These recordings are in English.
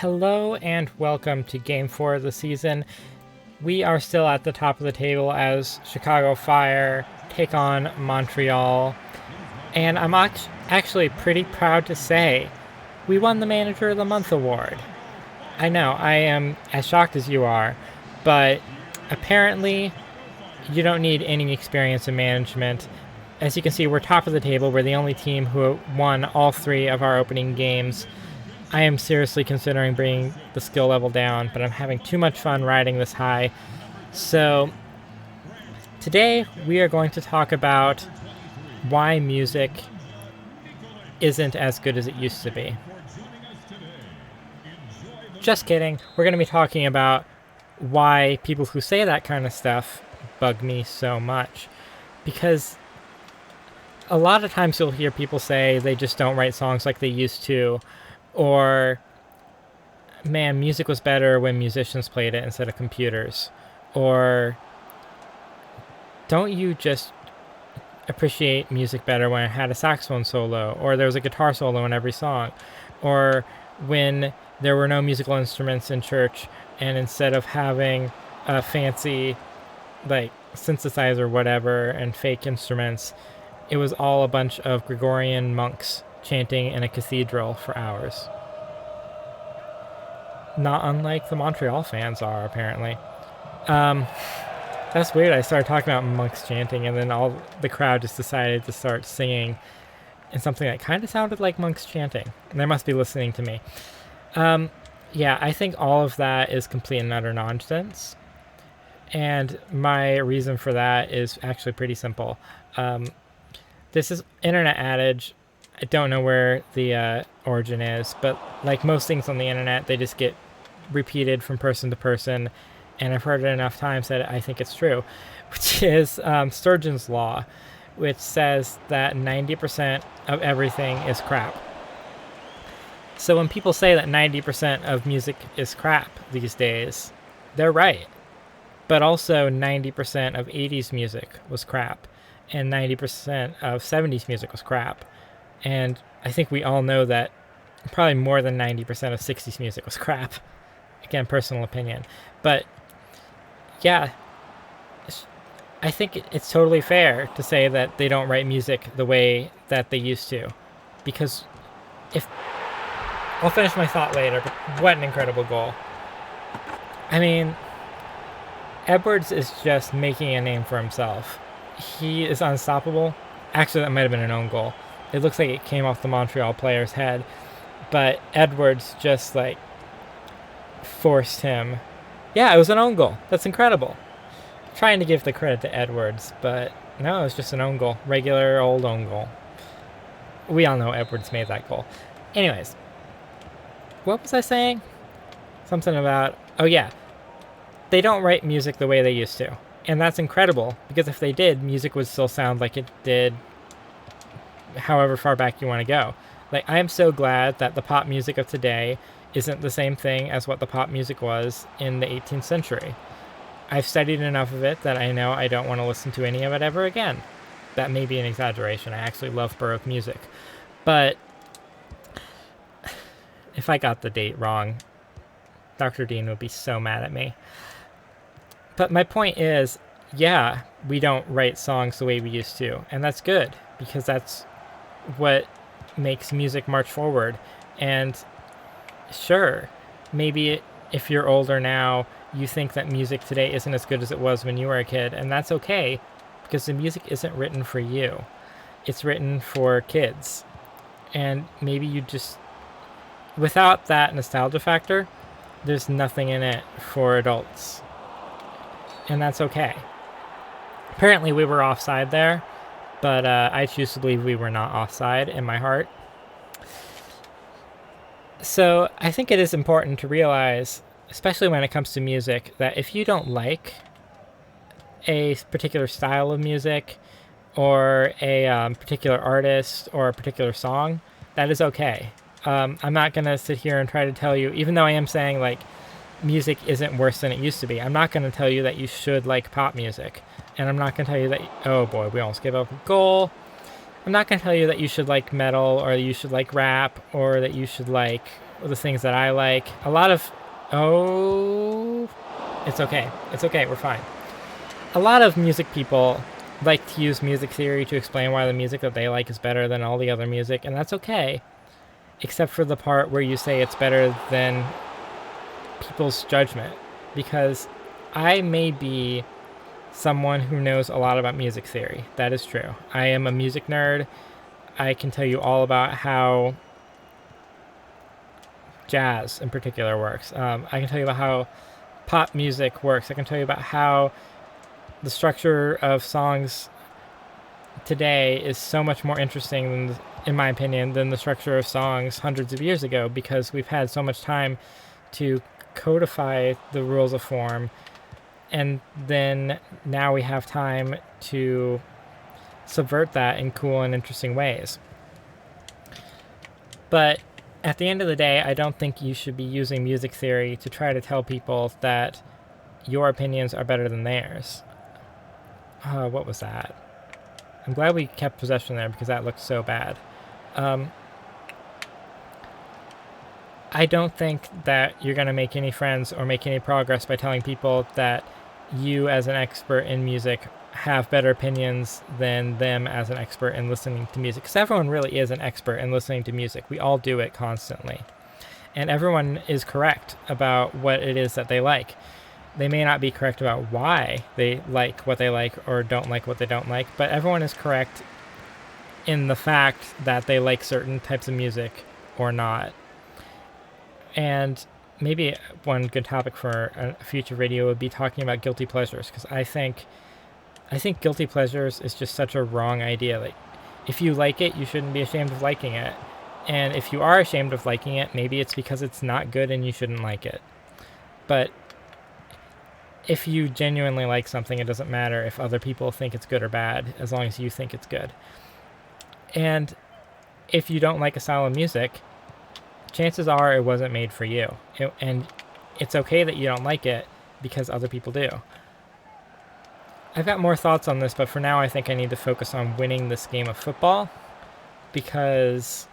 Hello and welcome to Game 4 of the season. We are still at the top of the table as Chicago Fire take on Montreal. And I'm actually pretty proud to say we won the Manager of the Month award. I know, I am as shocked as you are, but apparently you don't need any experience in management. As you can see, we're top of the table. We're the only team who won all three of our opening games. I am seriously considering bringing the skill level down, but I'm having too much fun riding this high. So today we are going to talk about why music isn't as good as it used to be. Just kidding. We're going to be talking about why people who say that kind of stuff bug me so much. Because a lot of times you'll hear people say they just don't write songs like they used to, or, man, music was better when musicians played it instead of computers. Or, don't you just appreciate music better when it had a saxophone solo, or there was a guitar solo in every song, or when there were no musical instruments in church, and instead of having a fancy, synthesizer or whatever, and fake instruments, it was all a bunch of Gregorian monks chanting in a cathedral for hours. Not unlike the Montreal fans are, apparently. That's weird. I started talking about monks chanting, and then all the crowd just decided to start singing in something that kind of sounded like monks chanting. And they must be listening to me. Yeah, I think all of that is complete and utter nonsense. And my reason for that is actually pretty simple. This is internet adage. I don't know where the origin is, but like most things on the internet, they just get repeated from person to person, and I've heard it enough times that I think it's true, which is Sturgeon's Law, which says that 90% of everything is crap. So when people say that 90% of music is crap these days, they're right. But also 90% of 80s music was crap, and 90% of 70s music was crap. And I think we all know that probably more than 90% of 60s music was crap. Again, personal opinion. But yeah, I think it's totally fair to say that they don't write music the way that they used to. Because if... I'll finish my thought later, but what an incredible goal. I mean, Edwards is just making a name for himself. He is unstoppable. Actually, that might have been an own goal. It looks like it came off the Montreal player's head, but Edwards just forced him. Yeah, it was an own goal. That's incredible. I'm trying to give the credit to Edwards, but no, it was just an own goal. Regular old own goal. We all know Edwards made that goal. Anyways, what was I saying? Something about, oh yeah, they don't write music the way they used to. And that's incredible, because if they did, music would still sound like it did however far back you want to go. I am so glad that the pop music of today isn't the same thing as what the pop music was in the 18th century. I've studied enough of it that I know I don't want to listen to any of it ever again. That may be an exaggeration. I actually love Baroque music. But if I got the date wrong, Dr. Dean would be so mad at me. But my point is, yeah, we don't write songs the way we used to, and that's good, because that's what makes music march forward. And sure, maybe if you're older now, you think that music today isn't as good as it was when you were a kid, and that's okay, because the music isn't written for you. It's written for kids. And maybe you just, without that nostalgia factor, there's nothing in it for adults. And that's okay. Apparently we were offside there, but I choose to believe we were not offside in my heart. So I think it is important to realize, especially when it comes to music, that if you don't like a particular style of music, or a particular artist, or a particular song, that is okay. I'm not going to sit here and try to tell you, even though I am saying music isn't worse than it used to be, I'm not going to tell you that you should like pop music. And I'm not going to tell you that, oh boy, we almost gave up a goal. I'm not going to tell you that you should like metal, or you should like rap, or that you should like the things that I like. A lot of... Oh... It's okay. It's okay. We're fine. A lot of music people like to use music theory to explain why the music that they like is better than all the other music, and that's okay, except for the part where you say it's better than people's judgment, because I may be someone who knows a lot about music theory. That is true. I am a music nerd. I can tell you all about how jazz in particular works. I can tell you about how pop music works. I can tell you about how the structure of songs today is so much more interesting than, in my opinion, than the structure of songs hundreds of years ago, because we've had so much time to codify the rules of form, and then now we have time to subvert that in cool and interesting ways. But at the end of the day, I don't think you should be using music theory to try to tell people that your opinions are better than theirs. What was that? I'm glad we kept possession there, because that looked so bad. I don't think that you're going to make any friends or make any progress by telling people that you, as an expert in music, have better opinions than them as an expert in listening to music. Because everyone really is an expert in listening to music. We all do it constantly. And everyone is correct about what it is that they like. They may not be correct about why they like what they like or don't like what they don't like, but everyone is correct in the fact that they like certain types of music or not. And maybe one good topic for a future video would be talking about guilty pleasures, because I think guilty pleasures is just such a wrong idea. Like, if you like it, you shouldn't be ashamed of liking it. And if you are ashamed of liking it, maybe it's because it's not good and you shouldn't like it. But if you genuinely like something, it doesn't matter if other people think it's good or bad, as long as you think it's good. And if you don't like a style of music, chances are it wasn't made for you. And it's okay that you don't like it, because other people do. I've got more thoughts on this, but for now I think I need to focus on winning this game of football, because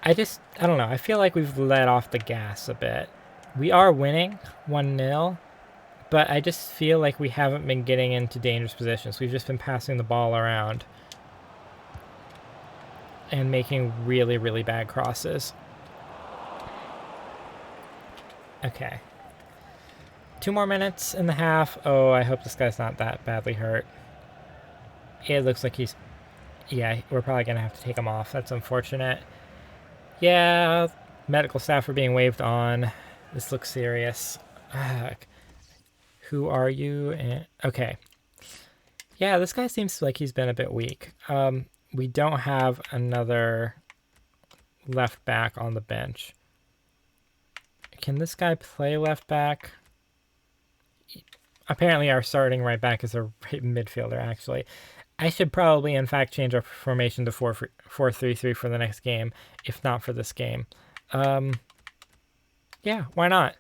I don't know, I feel like we've let off the gas a bit. We are winning 1-0, but I just feel like we haven't been getting into dangerous positions. We've just been passing the ball around and making really, really bad crosses. Okay. 2 more minutes in the half. Oh, I hope this guy's not that badly hurt. It looks like he's... Yeah, we're probably going to have to take him off. That's unfortunate. Yeah, medical staff are being waved on. This looks serious. Who are you? Okay. Yeah, this guy seems like he's been a bit weak. We don't have another left back on the bench. Can this guy play left back? Apparently our starting right back is a right midfielder, actually. I should probably, in fact, change our formation to 4-3-3 for the next game, if not for this game. Yeah, why not?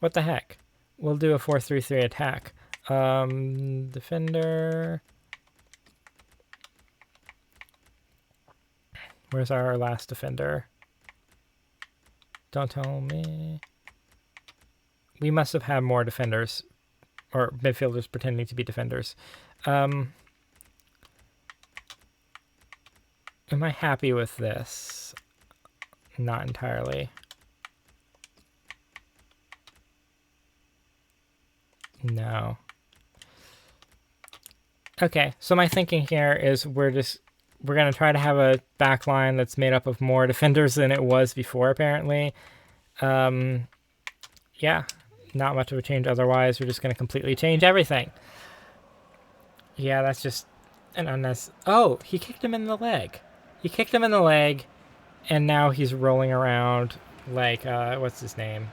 What the heck? We'll do a 4-3-3 attack. Defender. Where's our last defender? Don't tell me. We must have had more defenders, or midfielders pretending to be defenders. Am I happy with this? Not entirely. No. Okay, so my thinking here is we're going to try to have a back line that's made up of more defenders than it was before, apparently. Yeah, not much of a change otherwise. We're just going to completely change everything. Yeah, that's just an unnecessary... Oh, he kicked him in the leg. He kicked him in the leg, and now he's rolling around like, what's his name?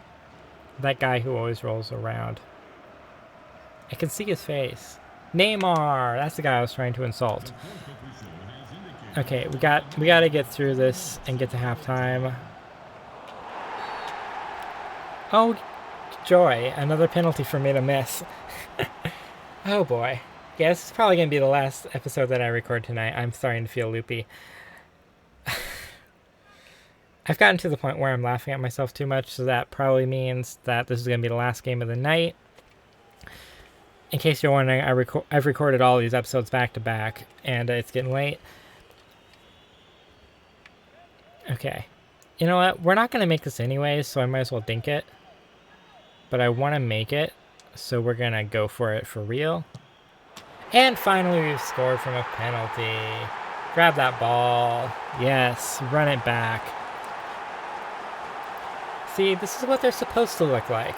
That guy who always rolls around. I can see his face. Neymar! That's the guy I was trying to insult. Okay, we got to get through this and get to halftime. Oh, joy. Another penalty for me to miss. Oh, boy. Yeah, this is probably going to be the last episode that I record tonight. I'm starting to feel loopy. I've gotten to the point where I'm laughing at myself too much, so that probably means that this is going to be the last game of the night. In case you're wondering, I've recorded all these episodes back to back, and it's getting late. Okay. You know what? We're not going to make this anyways, so I might as well dink it. But I want to make it, so we're going to go for it for real. And finally, we've scored from a penalty. Grab that ball. Yes, run it back. See, this is what they're supposed to look like.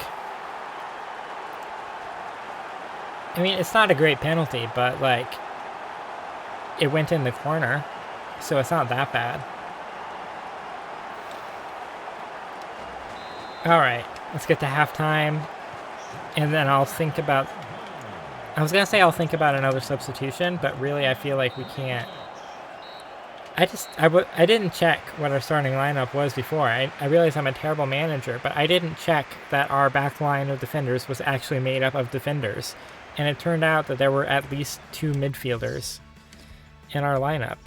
I mean, it's not a great penalty, but, like, it went in the corner, so it's not that bad. Alright, let's get to halftime, and then I'll think about... I was going to say I'll think about another substitution, but really I feel like we can't... I didn't check what our starting lineup was before. I realize I'm a terrible manager, but I didn't check that our back line of defenders was actually made up of defenders. And it turned out that there were at least 2 midfielders in our lineup.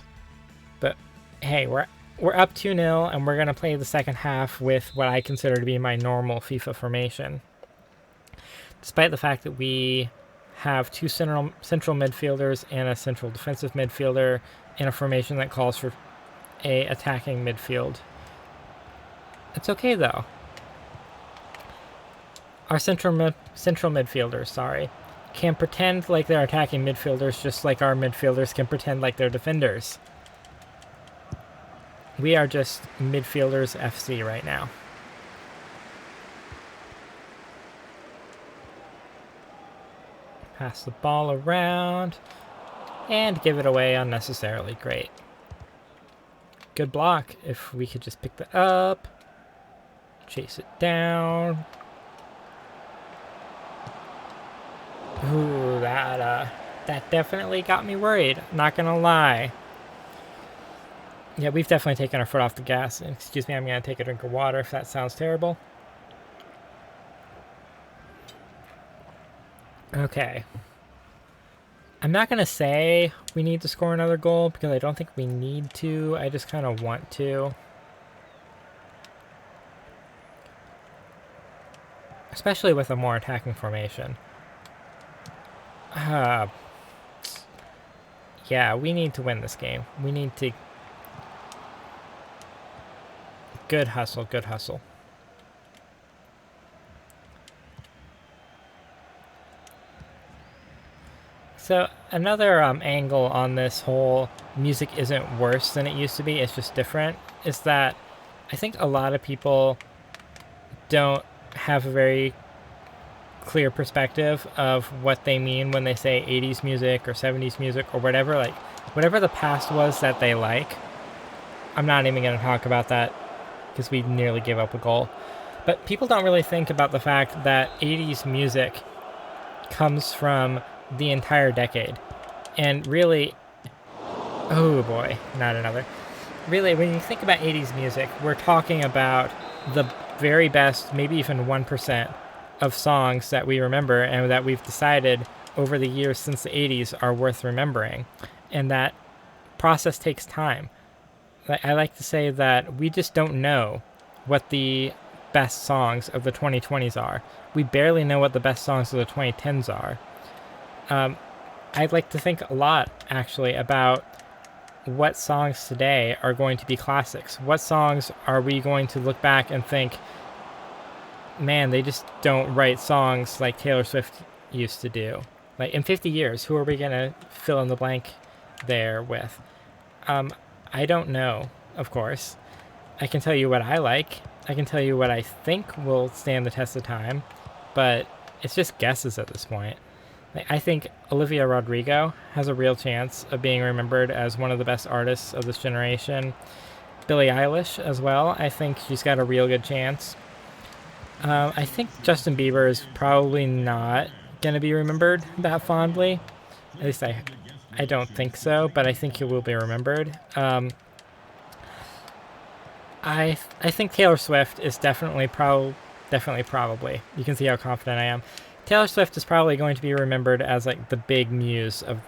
But hey, we're up 2-0, and we're going to play the second half with what I consider to be my normal FIFA formation. Despite the fact that we have 2 central midfielders and a central defensive midfielder in a formation that calls for a attacking midfield. It's okay though. Our central midfielders, can pretend like they're attacking midfielders just like our midfielders can pretend like they're defenders. We are just midfielders FC right now. Pass the ball around and give it away unnecessarily. Great. Good block. If we could just pick that up, chase it down. Ooh, that definitely got me worried. Not gonna lie. Yeah, we've definitely taken our foot off the gas. Excuse me, I'm gonna take a drink of water if that sounds terrible. Okay. I'm not going to say we need to score another goal because I don't think we need to. I just kind of want to. Especially with a more attacking formation. Yeah, we need to win this game. We need to... Good hustle, good hustle. So another angle on this whole music isn't worse than it used to be, it's just different, is that I think a lot of people don't have a very clear perspective of what they mean when they say 80s music or 70s music or whatever. Like, whatever the past was that they like. I'm not even going to talk about that because we nearly gave up a goal. But people don't really think about the fact that 80s music comes from the entire decade. And really, oh boy, not another. Really, when you think about 80s music, we're talking about the very best, maybe even 1% of songs that we remember and that we've decided over the years since the 80s are worth remembering. And that process takes time. I like to say that we just don't know what the best songs of the 2020s are. We barely know what the best songs of the 2010s are. I'd like to think a lot, actually, about what songs today are going to be classics. What songs are we going to look back and think, man, they just don't write songs like Taylor Swift used to do. Like, in 50 years, who are we going to fill in the blank there with? I don't know, of course. I can tell you what I like. I can tell you what I think will stand the test of time, but it's just guesses at this point. I think Olivia Rodrigo has a real chance of being remembered as one of the best artists of this generation. Billie Eilish as well. I think she's got a real good chance. I think Justin Bieber is probably not going to be remembered that fondly. At least I don't think so, but I think he will be remembered. I think Taylor Swift is definitely probably. You can see how confident I am. Taylor Swift is probably going to be remembered as like the big muse of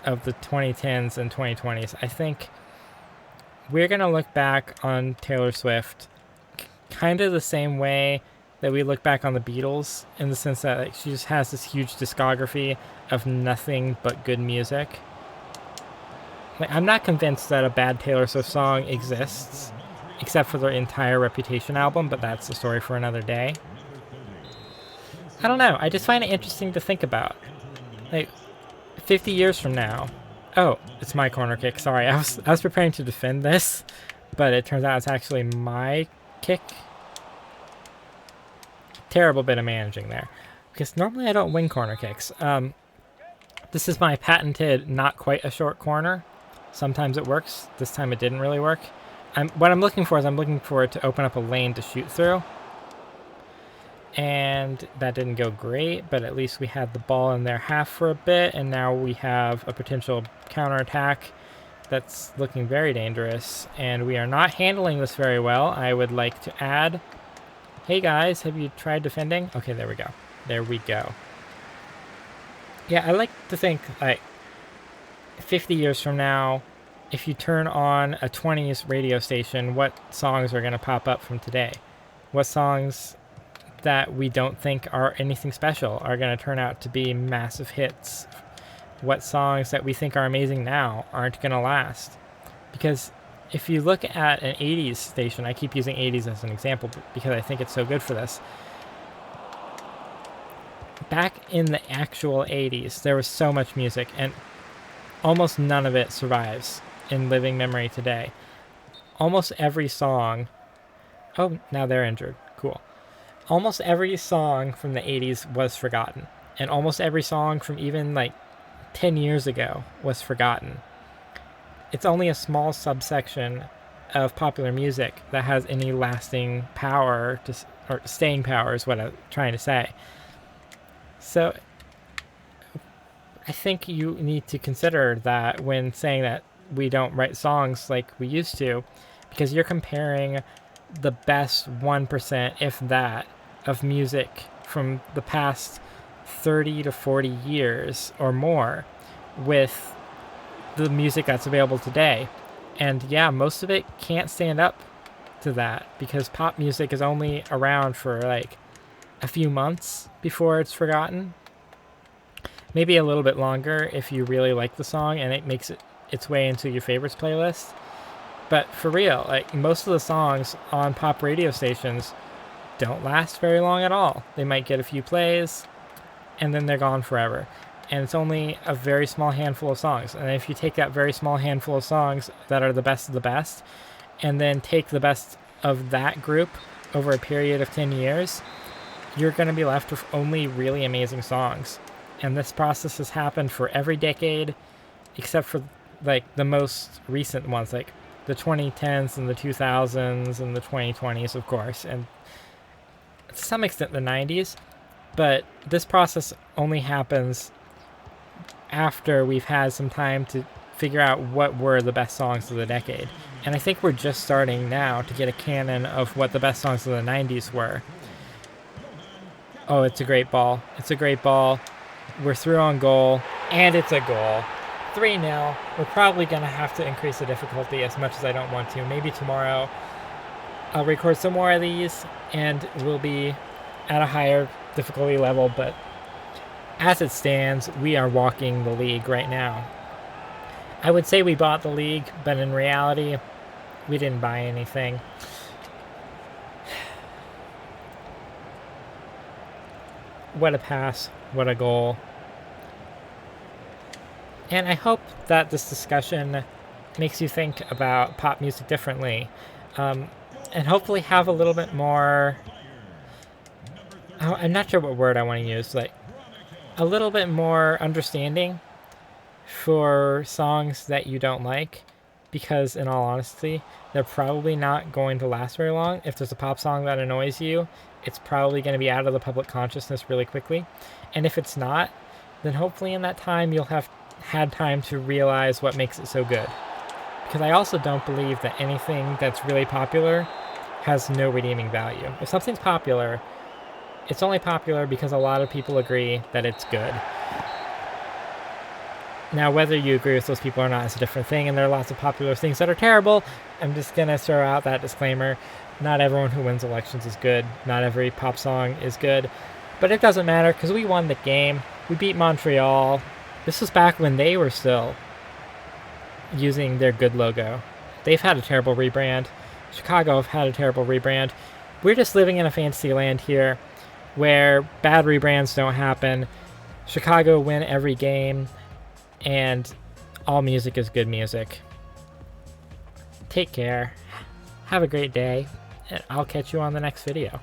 the 2010s and 2020s. I think we're going to look back on Taylor Swift kind of the same way that we look back on the Beatles, in the sense that like she just has this huge discography of nothing but good music. Like, I'm not convinced that a bad Taylor Swift song exists, except for the entire Reputation album, but that's a story for another day. I don't know. I just find it interesting to think about. Like, 50 years from now. Oh, it's my corner kick. Sorry, I was preparing to defend this, but it turns out it's actually my kick. Terrible bit of managing there, because normally I don't win corner kicks. This is my patented not quite a short corner. Sometimes it works. This time it didn't really work. What I'm looking for is I'm looking for it to open up a lane to shoot through. And that didn't go great, but at least we had the ball in their half for a bit, and now we have a potential counterattack that's looking very dangerous, and we are not handling this very well. I would like to add, hey guys, have you tried defending? Okay, there we go. There we go. Yeah, I like to think, like, 50 years from now, if you turn on a 20s radio station, what songs are going to pop up from today? What songs that we don't think are anything special are going to turn out to be massive hits? What songs that we think are amazing now aren't going to last? Because if you look at an 80s station, I keep using 80s as an example because I think it's so good for this. Back in the actual 80s, there was so much music, and almost none of it survives in living memory today. Almost every song... Oh, now they're injured. Cool. Almost every song from the 80s was forgotten. And almost every song from even, like, 10 years ago was forgotten. It's only a small subsection of popular music that has any lasting power, or staying power is what I'm trying to say. So I think you need to consider that when saying that we don't write songs like we used to, because you're comparing the best 1%, if that, of music from the past 30 to 40 years or more with the music that's available today. And yeah, most of it can't stand up to that, because pop music is only around for like a few months before it's forgotten. Maybe a little bit longer if you really like the song and it makes its way into your favorites playlist. But for real, like, most of the songs on pop radio stations don't last very long at all. They might get a few plays and then they're gone forever. And it's only a very small handful of songs. And if you take that very small handful of songs that are the best of the best, and then take the best of that group over a period of 10 years, you're going to be left with only really amazing songs. And this process has happened for every decade, except for like the most recent ones, like the 2010s and the 2000s and the 2020s, of course, and to some extent the 90s. But this process only happens after we've had some time to figure out what were the best songs of the decade. And I think we're just starting now to get a canon of what the best songs of the 90s were. Oh, it's a great ball. It's a great ball. We're through on goal, and it's a goal. 3-0. We're probably going to have to increase the difficulty as much as I don't want to. Maybe tomorrow I'll record some more of these, and we'll be at a higher difficulty level, but as it stands, we are walking the league right now. I would say we bought the league, but in reality, we didn't buy anything. What a pass. What a goal. And I hope that this discussion makes you think about pop music differently, and hopefully have a little bit more... I'm not sure what word I want to use, like a little bit more understanding for songs that you don't like, because in all honesty, they're probably not going to last very long. If there's a pop song that annoys you, it's probably going to be out of the public consciousness really quickly. And if it's not, then hopefully in that time you'll have had time to realize what makes it so good. Because I also don't believe that anything that's really popular has no redeeming value. If something's popular, it's only popular because a lot of people agree that it's good. Now, whether you agree with those people or not is a different thing, and there are lots of popular things that are terrible. I'm just going to throw out that disclaimer. Not everyone who wins elections is good. Not every pop song is good. But it doesn't matter, because we won the game. We beat Montreal. This was back when they were still using their good logo. They've had a terrible rebrand. Chicago have had a terrible rebrand. We're just living in a fantasy land here where bad rebrands don't happen. Chicago win every game, and all music is good music. Take care. Have a great day, and I'll catch you on the next video.